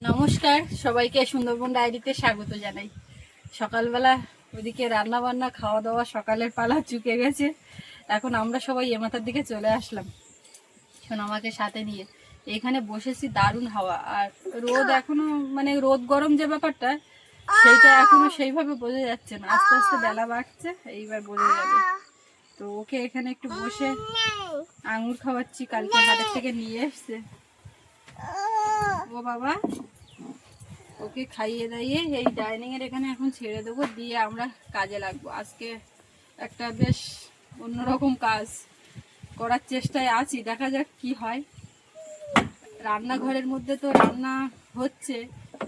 নমস্কার, সবাইকে সুন্দরবন ডায়েরিতে স্বাগত জানাই। সকালবেলা ওদিকে রান্না বান্না খাওয়া দাওয়া সকালের পালা চুকে গেছে। এখন আমরা সবাই এ মাথার দিকে চলে আসলাম আমাকে সাথে নিয়ে। এখানে বসেছি, দারুণ হাওয়া। আর রোদ এখনো মানে রোদ গরম যে ব্যাপারটা সেইটা এখনো সেইভাবে বোঝা যাচ্ছে না। আস্তে আস্তে বেলা বাড়ছে, এইবার বোঝা যাবে। তো ওকে এখানে একটু বসে আঙুর খাওয়াচ্ছি, কালকে হাটের থেকে নিয়ে এসছে। ও বাবা, ওকে খাইয়ে দাইয়ে এই ডাইনিং এর এখানে এখন ছেড়ে দেবো, দিয়ে আমরা কাজে লাগবো। আজকে একটা বেশ অন্যরকম কাজ করার চেষ্টায় আছি, দেখা যাক কি হয়। রান্নাঘরের মধ্যে তো রান্না হচ্ছে,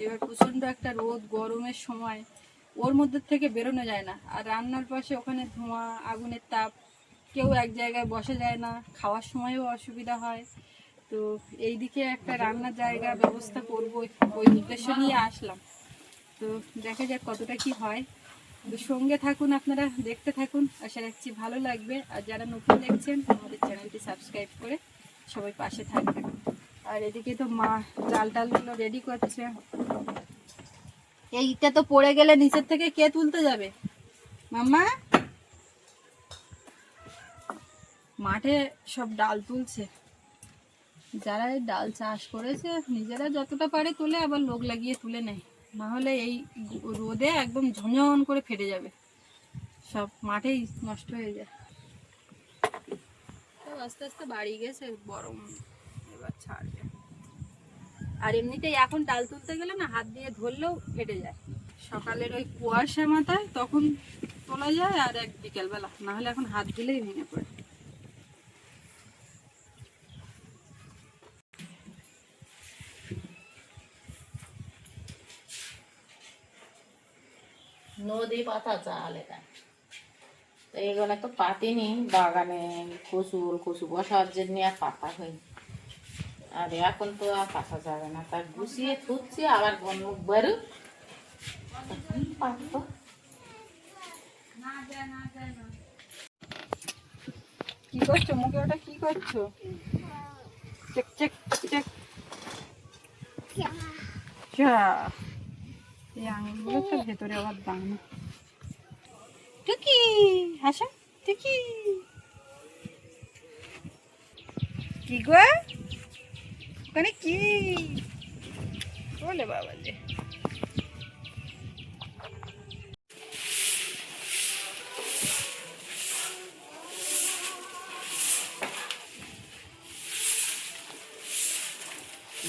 এবার প্রচণ্ড একটা রোদ গরমের সময় ওর মধ্যে থেকে বেরোনো যায় না। আর রান্নার পাশে ওখানে ধোঁয়া, আগুনের তাপ, কেউ এক জায়গায় বসে যায় না, খাওয়ার সময়ও অসুবিধা হয়। তো এইদিকে একটা রান্নার জায়গা ব্যবস্থা করব, ওই উদ্দেশ্য নিয়ে আসলাম। তো দেখা যাক কতটা কি হয়। তো সঙ্গে থাকুন, আপনারা দেখতে থাকুন, আশা রাখছি ভালো লাগবে। আর যারা নতুন দেখছেন আমাদের চ্যানেলটি সাবস্ক্রাইব করে সবাই পাশে থাকবেন। আর এদিকে তো মা চাল টালগুলো রেডি করছে। এইটা তো পড়ে গেলে নিচের থেকে কে তুলতে যাবে? মাম্মা মাঠে সব ডাল তুলছে। যারা এই ডাল চাষ করেছে নিজেরা যতটা পারে তোলে, আবার লোক লাগিয়ে তুলে নেয়, না হলে এই রোদে একদম ঝনঝন করে ফেটে যাবে, সব মাঠেই নষ্ট হয়ে যায়। তো আস্তে আস্তে বাড়ি গেছে গরম, এবার ছাড়বে। আর এমনিতেই এখন ডাল তুলতে গেলে না হাত দিয়ে ধরলেও ফেটে যায়। সকালের ওই কুয়াশা মাথায় তখন তোলা যায়, আর এক বিকেলবেলা, না হলে এখন হাত দিলেই ভেঙে পড়ে। নদী পাতা চাল এখানে তো এগুলো তো পাতিনি, বাগানে কচু বসার জন্য আর পাতা হয়নি। আর এখন তো আর পাতা যাবে না, তার গুছিয়ে থুচ্ছি, আবার গন্ধ বেরো পাতবো। কি করছো মুখে? ওটা কি করছো? Check check check. এই আঙুলগুলো তো ভেতরে আবার দানা। টুকি হাসা, টুকি কি গো? ওখানে কি বলে বাবা যে?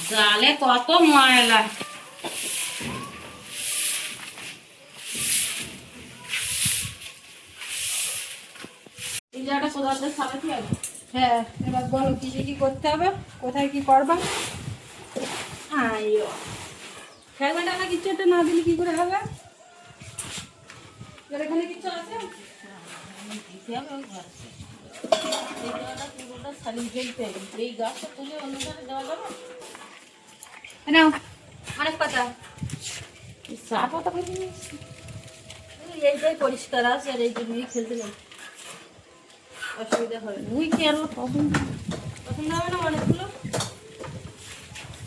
জালে কত ময়লা। হ্যাঁ, এবার বলো কি কি করতে হবে, কোথায় কি করবা? খেলবেটা না, কিছু একটা না দিলে কি করে হবে? এখানে কিছু আছে? এই গাছটা তুলে অন্যখানে দেওয়া যাবে? নাও, অনেক পাতা। চা পাতা পেয়ে এইটাই পরিষ্কার আছে, আর এই জন্যই খেলতে যাই, অসুবিধা হবে না। তুই কেন পছন্দ হবে না অনেকগুলো?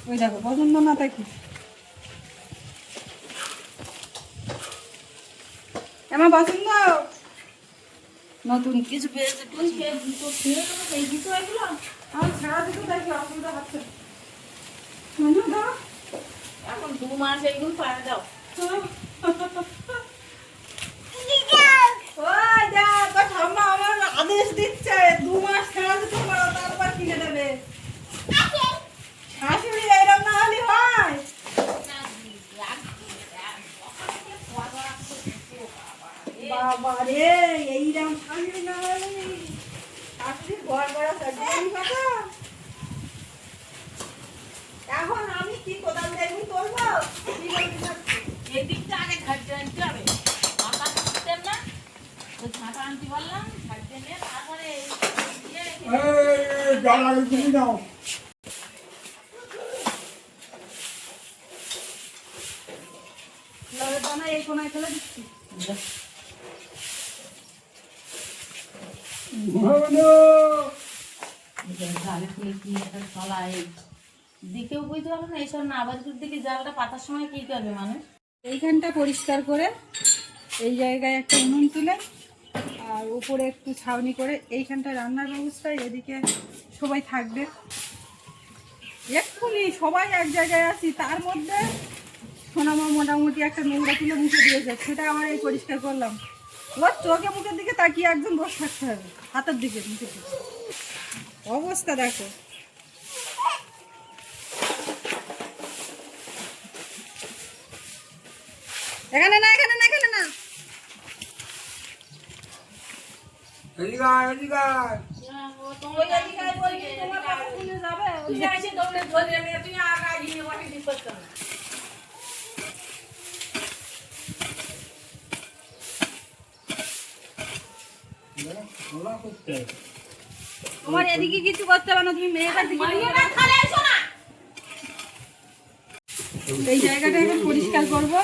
ওই দেখো, পছন্দ না থাকি আমার পছন্দ। নতুন কিছু পেয়েছে, তুই এই কিছু এগুলো আমার ছাড়া দিতে দেখি অসুবিধা হচ্ছে। এখন 2 মাস এইগুলো পায়ে দাও। আমার আদেশ দিচ্ছে 2 মাস খেলা দিতে পারো, তারপর কিনে দেবে। শাশুড়ি এরকম না হলে হয়? বাবা রে, এইরকম শাশুড়ি না হলে শাশুড়ি ঘর করা সার্টিফিকেট কথা। এখন আমি কি কোদাল দেখুন তুলবো? কি বলতে এই দিকটা আগে ঘাটতে আনতে হবে, মাথা দিতেন না তো ঝাঁটা আনতে পারলাম, ঘাটতে নিয়ে তারপরে দানা এই কোনায় ফেলে দিচ্ছি। ঝালে ফুলে কি একটা তলায় দিকেও বুঝতে পারবো না, এইসব নাবাজুর দিকে জালটা পাতার সময় কি করবে মানুষ? এইখানটা পরিষ্কার করে এই জায়গায় একটা উনুন তুলে আর উপরে একটু ছাউনি করে এইখানটা রান্নার ব্যবস্থা, এদিকে সবাই থাকবে। এক্ষুনি সবাই এক জায়গায় আছি, তার মধ্যে সোনামা মোটামুটি একটা নোংরা তুলে মুখে দিয়েছে, সেটা আমার এই পরিষ্কার করলাম। ওর চোখে মুখের দিকে তাকিয়ে একদম বসে থাকতে হবে, হাতের দিকে মুখের দিকে। অবস্থা দেখো। এখানে না, এখানে না, এখানে না। এদিকে আয়, এদিকে আয়। ওই এদিকে বলছি তোমার কাছে শুনে যাবে, ওই এসে দৌড়ে ধরে নিয়ে তুই আগায় গিয়ে ওকে ঠিক করতে হবে। ওরা করতে হবে। তোমার এদিকে কিছু করতে হবে না, তুমি মেয়েটার দিকে এই জায়গাটা এখন পরিষ্কার করবো।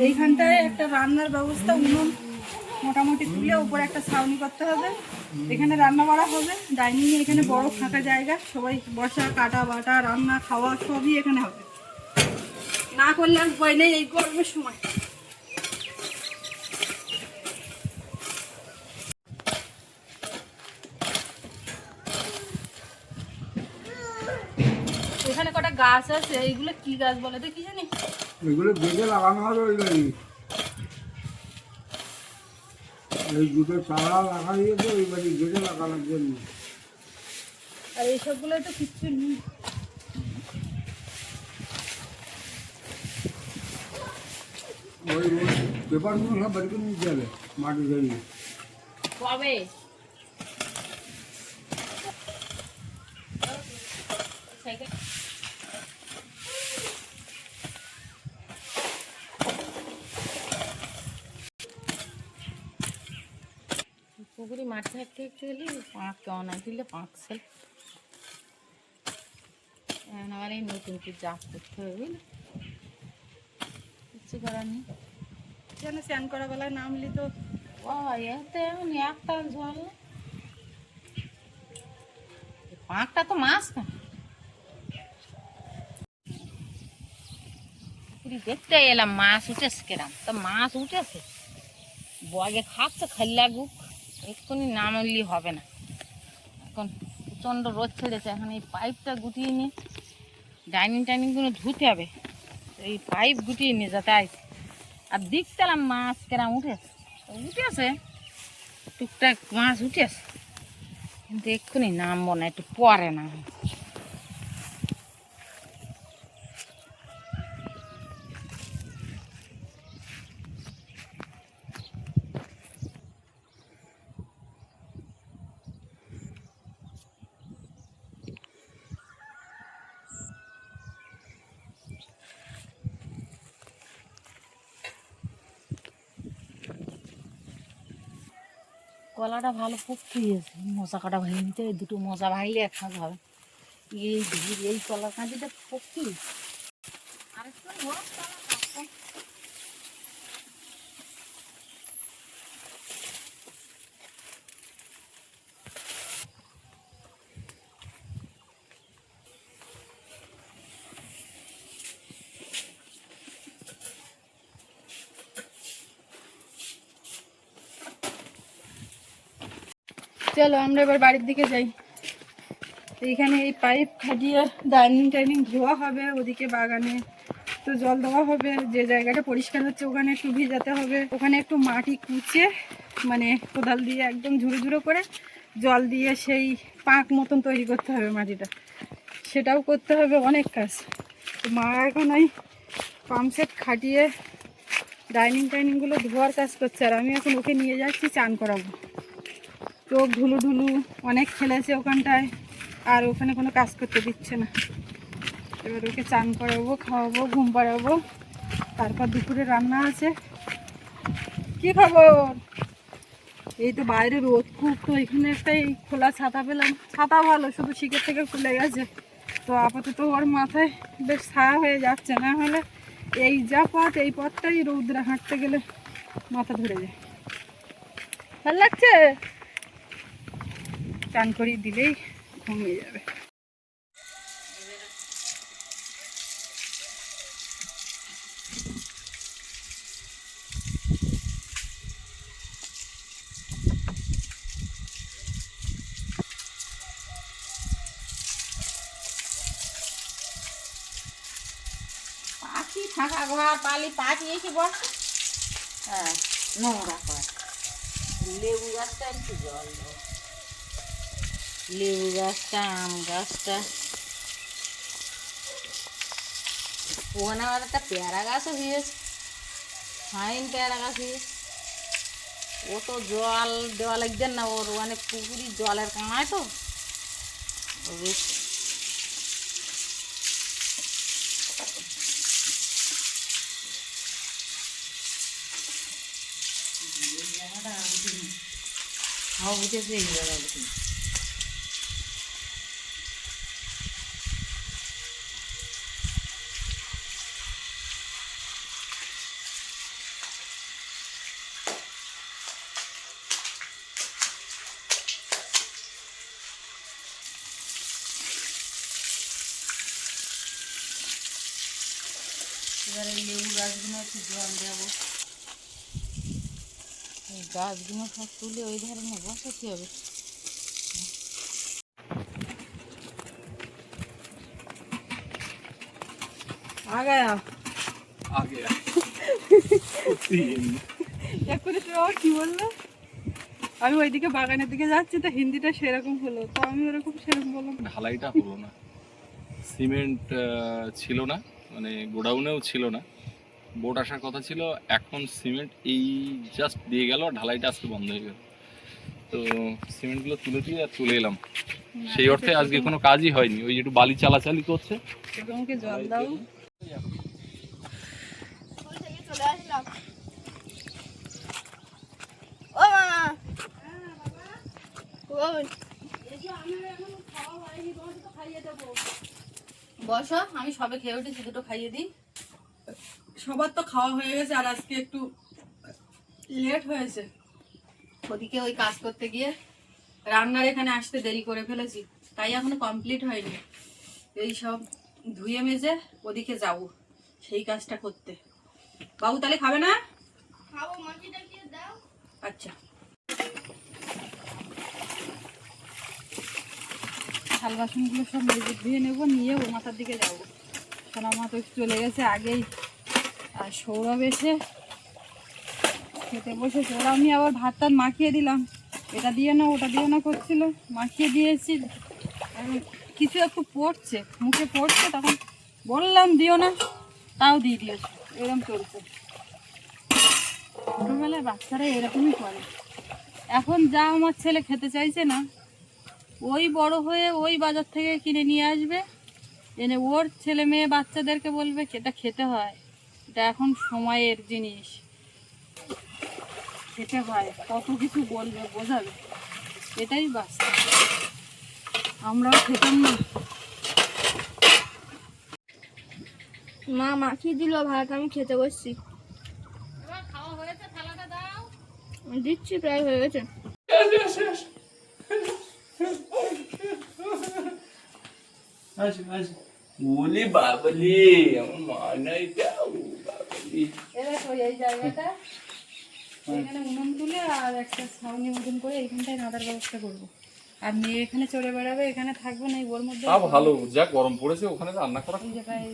এইখানটায় একটা রান্নার ব্যবস্থা, উনুন মোটামুটি তুলে উপরে একটা ছাউনি করতে হবে, এখানে রান্না করা হবে। ডাইনিং এ এখানে বড় ফাঁকা জায়গা, সবাই বসা, কাটা বাটা, রান্না খাওয়া সবই এখানে হবে। না করলে আর ভয় নেই এই গরমের সময়। এখানে কটা গাছ আছে, এইগুলো কি গাছ বলে তো কি জানি। এগুলো বেঁধে লাগানো হবে ওই বাড়ি। এই দুটো চারা লাগা দিয়েছে ওই বাড়ি বেঁধে লাগানোর জন্য। আর এইসবগুলো তো কিচ্ছু নেই। ওই পেপারগুলো সব বাড়ি করে নিতে হবে মাটি ধরিয়ে। কবে? পুকুরি মাঠে হাঁটতে একটু এলি পাঁক কেমন দিলে পাঁকছে। আবার এই নতুন কি জাপ করতে হবে, বুঝলি? কিছু করার নেই। যেন স্নান করা বেলায় নামলি তো ও এতে এমন একটা জল না। পাঁকটা তো মাছ না, দেখতে এলাম মাছ উঠেছে কেরাম, তো মাছ উঠেছে বগে খাচ্ছে, খালি লাগুক, এক্ষুনি নামলি হবে না। এখন প্রচণ্ড রোদ ছেড়েছে, এখন এই পাইপটা গুটিয়ে নিয়ে ডাইনিং টাইনিংগুলো ধুতে হবে, এই পাইপ গুটিয়ে নিয়ে যাতে আইছে। আর দেখতেলাম মাছ কেরাম উঠেছে, উঠেছে টুকটাক মাছ উঠেছে, কিন্তু এক্ষুনি নামবো না, একটু পরে না। কলাটা ভালো পকতে গিয়েছে, মশা কাটা ভাঙিয়ে নিতে হবে, দুটো মশা ভাঙলে একসাথে হবে। এই ভিড়, এই কলার কাঁচিটা পকি আরেকটু হোক, চলো আমরা এবার বাড়ির দিকে যাই। এইখানে এই পাইপ খাটিয়ে ডাইনিং টাইনিং ধোয়া হবে, ওদিকে বাগানে তো জল দেওয়া হবে। যে জায়গাটা পরিষ্কার হচ্ছে ওখানে একটু ভিজাতে হবে, ওখানে একটু মাটি কুচে মানে কোদাল দিয়ে একদম ঝুড়ো ঝুড়ো করে জল দিয়ে সেই পাঁক মতন তৈরি করতে হবে মাটিটা, সেটাও করতে হবে, অনেক কাজ। তো মা এখন ওই পাম্প সেট খাটিয়ে ডাইনিং টাইনিংগুলো ধোয়ার কাজ করছে, আর আমি এখন ওকে নিয়ে যাচ্ছি চান করাবো। চোখ ঢুলু ঢুলু অনেক খেলেছে ওখানটায়, আর ওখানে কোনো কাজ করতে দিচ্ছে না। এবার ওকে চান করাবো, খাওয়াবো, ঘুম পাড়াবো, তারপর দুপুরে রান্না আছে। কি খবর? এই তো বাইরে রোদ খুব, তো এখানে একটা এই খোলা ছাতা পেলাম, ছাতা ভালো, শুধু শিকের থেকে খুলে গেছে। তো আপাতত ওর মাথায় বেশ ছায়া হয়ে যাচ্ছে, না হলে এই যা পথ, এই পথটাই রৌদ্রে হাঁটতে গেলে মাথা ধরে যায়। ভালো লাগছে? চান করিয়ে দিলেই ঘুমিয়ে যাবে। পাখি ফাঁকা ঘর পালি পাখি এসে বসে, হ্যাঁ নোংরা করে। লেবু গাছটা একটু জল দাও, লেবু গাছটা আম গাছটা, ওখানে আমার একটা পেয়ারা গাছও হয়েছে, ফাইন পেয়ারা গাছ হয়েছে। ও তো জল দেওয়া লাগবে না, ওর অনেক পুকুরি জলের কামায় তো ও বেশ। হাওয়া উঠেছে এই জায়গা উঠে। এবারে লেবু গাছগুলো একটু জল দেবো, এই গাছগুলো সব তুলে ওই ধারে নিয়ে বসাতে হবে। आ गया आ गया এক্ষুনি তুমি আবার কি বললে? আমি ওইদিকে বাগানের দিকে যাচ্ছি তো হিন্দিটা সেরকম হলো, তো আমি ওরকম সেরকম বললাম। ঢালাইটা হলো না, সিমেন্ট ছিল না, মানে গোডাউনেও ছিল না, বোট আসার কথা ছিল, এখন সিমেন্ট এই জাস্ট দিয়ে গেল, ঢালাইটা আজকে বন্ধ হয়ে গেল। তো সিমেন্টগুলো তুলে দিয়ে আর চলে এলাম, সেই অর্থে আজকে কোনো কাজই হয়নি, ওই একটু বালি চালাচালি করছে। তোমাকে জল দাও। বসো, আমি সবে খেয়ে উঠেছি, দুটো খাইয়ে দিই। সবার তো খাওয়া হয়ে গেছে, আর আজকে একটু লেট হয়েছে, ওদিকে ওই কাজ করতে গিয়ে রান্নার এখানে আসতে দেরি করে ফেলেছি, তাই এখনো কমপ্লিট হয়নি। এই সব ধুয়ে মেজে ওদিকে যাব সেই কাজটা করতে। বাবু তাহলে খাবে না? খাবো, মাটিটা কি দাও। আচ্ছা, থাল বাসনগুলো সব মেজে ধুয়ে নেবো, নিয়ে ও মাথার দিকে যাবো। সোনা মা তো চলে গেছে আগেই, আর সৌরভ এসে খেতে বসেছে। ওরা আমি আবার ভাত টাত মাখিয়ে দিলাম, এটা দিয়ে না ওটা দিয়ে না করছিল, মাখিয়ে দিয়েছি। কিছু একটু পড়ছে, মুখে পড়ছে, তখন বললাম দিও না, তাও দিয়ে দিয়েছে। এরকম চলছে, ছোটোবেলায় বাচ্চারা এরকমই করে। এখন যা আমার ছেলে খেতে চাইছে না, ওই বড় হয়ে ওই বাজার থেকে কিনে নিয়ে আসবে, এনে ওর ছেলে মেয়ে বাচ্চাদেরকে বলবে এটা খেতে হয়, এটা এখন সময়ের জিনিস, খেতে হয়, কত কিছু বলবে, বোঝাবে, এটাই বাস্তব। আমরাও খেতাম না। মা মাখিয়ে দিল ভাত, আমি খেতে বসছি। খাওয়া হয়েছে, থালাটা দাও। আমি দিচ্ছি, প্রায় হয়ে গেছে। ওলে বাবলি, আমার মা নাই যাও বাবলি। দেখো এই জায়গাটা, এখানে উনুন তুলে আর একটা ছাউনি মতন করে এইখানটায় রান্নার ব্যবস্থা করবো। আর মেয়ে এখানে চড়ে বেড়াবে, এখানে থাকবে না, ওর মধ্যে ভালো, যা গরম পড়েছে ওখানে রান্না করা, এই জায়গায়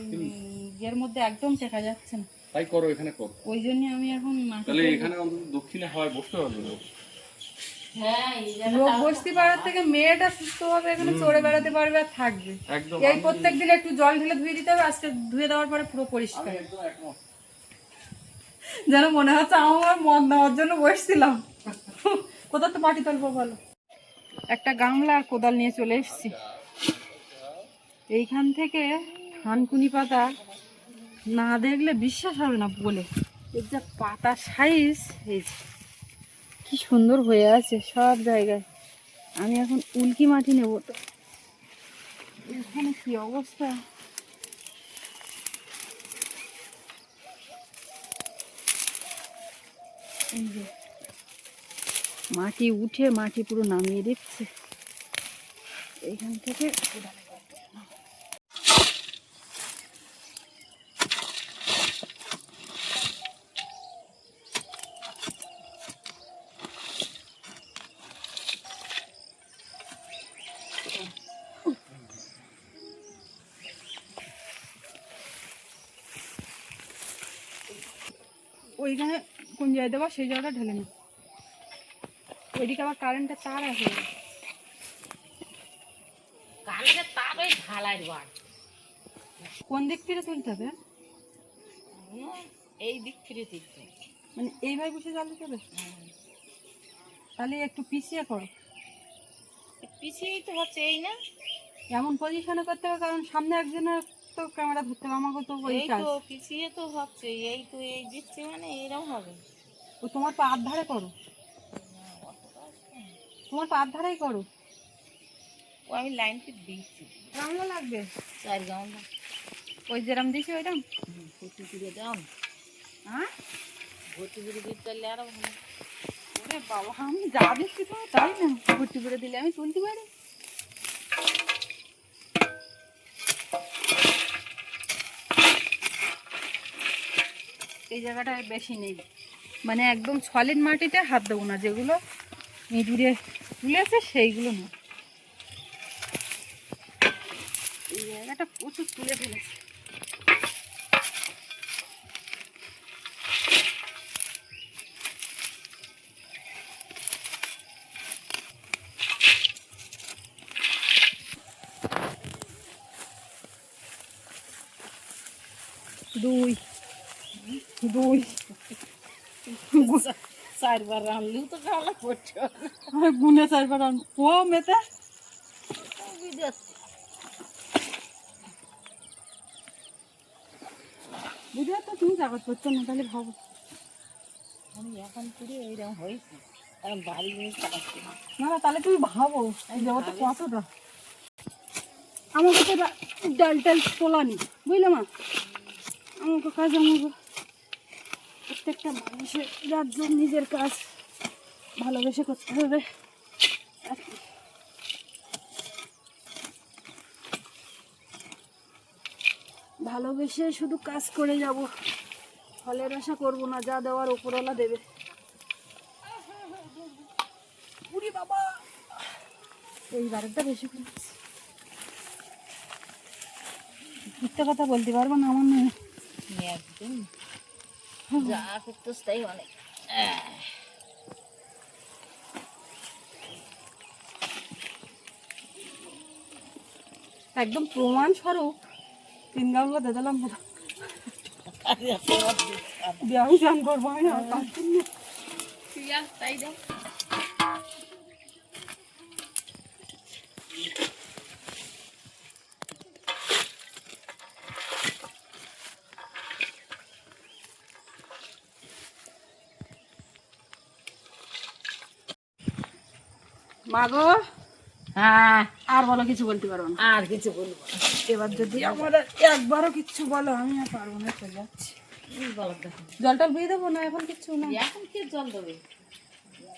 এর মধ্যে একদম টেকা যাচ্ছে না, তাই করো, এখানে করো। ওই জন্য আমি এখন তাহলে এখানে অন্তত দক্ষিণে হয় বসতে পারবে না। হ্যাঁ, এই লোক বসতে পারার থেকে মেয়েটা সুস্থ হবে, এখানে চড়ে বেড়াতে পারবে আর থাকবে। একদম, এই প্রত্যেকদিন একটু জল ঢেলে ধুয়ে দিতে হবে, আজকে ধুয়ে দেওয়ার পরে পুরো পরিষ্কার, একদম একমত। যেন মনে হচ্ছে আমার মদ নেওয়ার জন্য বসছিলাম। কোথা তো মাটি তুলবো বলো? একটা গামলা আর কোদাল নিয়ে চলে এসেছি। এইখান থেকে থানকুনি পাতা না দেখলে বিশ্বাস হবে না বলে, এর যা পাতা সাইজ, এই যে কি সুন্দর হয়ে আছে সব জায়গায়। আমি এখন উল্কি মাটি নেব, তো এখানে কি অবস্থা। এই যে মাটি উঠে মাটি পুরো নামিয়ে দিচ্ছে এইখান থেকে। ওইখানে কোন জায়গায় দেবো সেই জায়গাটা ঢেলে নি। ওইদিকে আবার কারেন্টের তার আছে। কালকে তার ওই ঢালাই বাড় কোন দিক থেকে তুলতে হবে? এই দিক ফিরে দিতে মানে এইভাবে বসে জল দিতে হবে? তাহলে একটু পিছিয়ে করো। পিছিয়েই তো হচ্ছে এই না, এমন পজিশনে করতে হবে কারণ সামনে একজনের তো ক্যামেরা ধরতে হবে, আমাকে তো ওই এই কাজ। তো পিছিয়ে তো হচ্ছে, এই তো এই দিচ্ছে মানে এইরকম হবে। ও তোমার পা ধারে করো, তোমার পা ধারেই করো। ও আমি লাইন ফিট দিচ্ছি, গামলা লাগবে 4 গামলা। ওই যেরম দিয়েছি ওইরকম। ভর্তি করে দাও, হ্যাঁ ভর্তি করে দিতে চাইলে আরো ভালো। ওরে বাবা, আমি যা দিচ্ছি তুমি তাই না, ভর্তি করে দিলে আমি তুলতে পারি। এই জায়গাটা বেশি নেই, মানে একদম সলিড মাটিতে হাত দেবো না, যেগুলো ইঁদুরে তুলেছে সেইগুলো না। এই জায়গাটা প্রচুর তুলে ফেলেছে। দুই দুই 4 বার রানলেও তো গামলা পড়ছে। গুনে 4 বার ও মেতে বুঝলে তো তুমি কাগজ করছো না, তাহলে ভাবো। আমি এখন করে এইরকম হয়েছে, এখন বাড়ি জিনিস চালাচ্ছি না। না না, তাহলে তুমি ভাবো এই জায়গাটা কতটা। আমাকে তো ডাল টাল তোলানি, বুঝলে মা, আমাকে কাজ আমাকে প্রত্যেকটা মানুষের যার জন্য নিজের কাজ ভালোবেসে করতে হবে আর কি। ভালোবেসে শুধু কাজ করে যাব, ফলের আশা করবো না, যা দেওয়ার উপরওয়ালা দেবে। উরি বাবা, এইবারেরটা বেশি করে মিথ্যে কথা বলতে পারবো না, আমার মেয়ে একদম যা করতেছ তাই অনেক। একদম প্রমাণ স্বরূপ 3 গামলা দিয়ে দিলাম। আমি চান করবো, আমি আর কাজ করবো না। তাই দাও। মা গো, হ্যাঁ আর বলো, কিছু বলতে পারবো না। আর কিছু বলবো না। এবার যদি আমার একবারও কিচ্ছু বলো, আমি আর পারবো না, চলে যাচ্ছি। বলো দেখো, জল টল দিয়ে দেবো না, এখন কিচ্ছু না। এখন কি জল দেবে?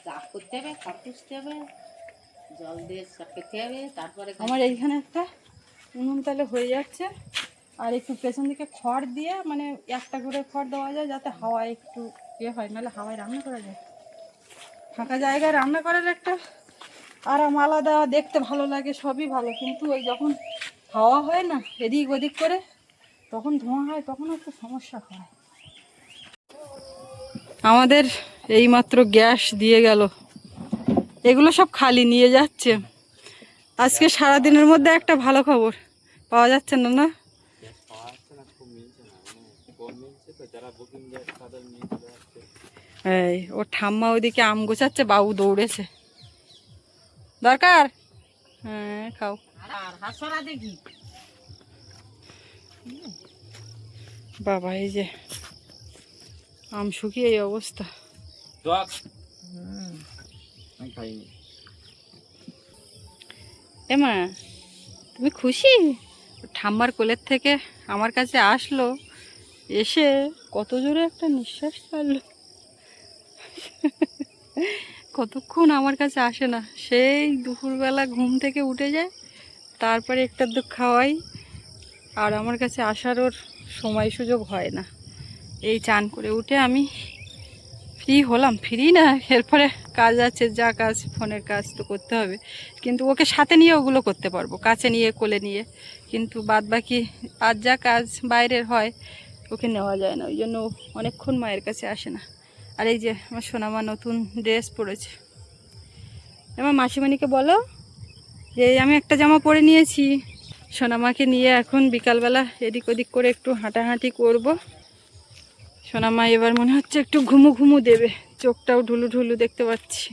চাপ করতে হবে, খড় পুষতে হবে, জল দিয়ে চাপ খেতে হবে, তারপরে আমার এইখানে একটা উনুন তাহলে হয়ে যাচ্ছে, আর একটু পেছন দিকে খড় দিয়ে, মানে একটা করে খড় দেওয়া যায় যাতে হাওয়া একটু ইয়ে হয়, নাহলে হাওয়ায় রান্না করা যায়। ফাঁকা জায়গায় রান্না করার একটা আরাম আলাদা, দেখতে ভালো লাগে, সবই ভালো, কিন্তু ওই যখন হাওয়া হয় না এদিক ওদিক করে, তখন ধোঁয়া হয়, তখন একটু সমস্যা হয়। আমাদের এইমাত্র গ্যাস দিয়ে গেল, এগুলো সব খালি নিয়ে যাচ্ছে। আজকে সারাদিনের মধ্যে একটা ভালো খবর পাওয়া যাচ্ছে না, না এই ও ঠাম্মা ওইদিকে আম গোছাচ্ছে, বাবু দৌড়েছে। দরকার? হ্যাঁ খাও। আর হাসরা দেখি বাবা, এই যে আম শুকিয়ে এই অবস্থা। এমা, তুমি খুশি? ঠাম্মার কোলের থেকে আমার কাছে আসলো, এসে কত জোরে একটা নিঃশ্বাস ছাড়লো। কতক্ষণ আমার কাছে আসে না, সেই দুপুরবেলা ঘুম থেকে উঠে যায়, তারপরে একটা দুধ খাওয়াই, আর আমার কাছে আসার ওর সময় সুযোগ হয় না। এই চান করে উঠে আমি ফ্রি হলাম, ফ্রি না, এরপরে কাজ আছে, যা কাজ ফোনের কাজ তো করতে হবে, কিন্তু ওকে সাথে নিয়ে ওগুলো করতে পারবো, কাছে নিয়ে কোলে নিয়ে, কিন্তু বাদ বাকি আর যা কাজ বাইরের হয় ওকে নেওয়া যায় না, ওই জন্য ও অনেকক্ষণ মায়ের কাছে আসে না। আর এই যে আমার সোনামা নতুন ড্রেস পরেছে। আমার মাসিমণিকে বলো যে আমি একটা জামা পরে নিয়েছি। সোনামাকে নিয়ে এখন বিকালবেলা এদিক ওদিক করে একটু হাঁটাহাঁটি করব। সোনামা এবার মনে হচ্ছে একটু ঘুমু ঘুমু দেবে, চোখটাও ঢুলু ঢুলু দেখতে পাচ্ছি।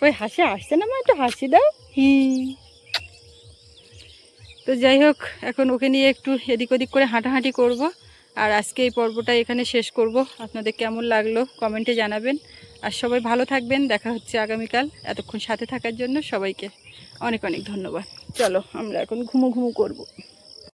ওই হাসি আসছে না মা, একটু হাসি দাও। তো যাই হোক, এখন ওকে নিয়ে একটু এদিক ওদিক করে হাঁটাহাঁটি করব। আর আজকে এই পর্বটা এখানে শেষ করব। আপনাদের কেমন লাগলো কমেন্টে জানাবেন। আর সবাই ভালো থাকবেন, দেখা হচ্ছে আগামীকাল। এতক্ষণ সাথে থাকার জন্য সবাইকে অনেক অনেক ধন্যবাদ। চলো আমরা এখন ঘুমু ঘুমু করব।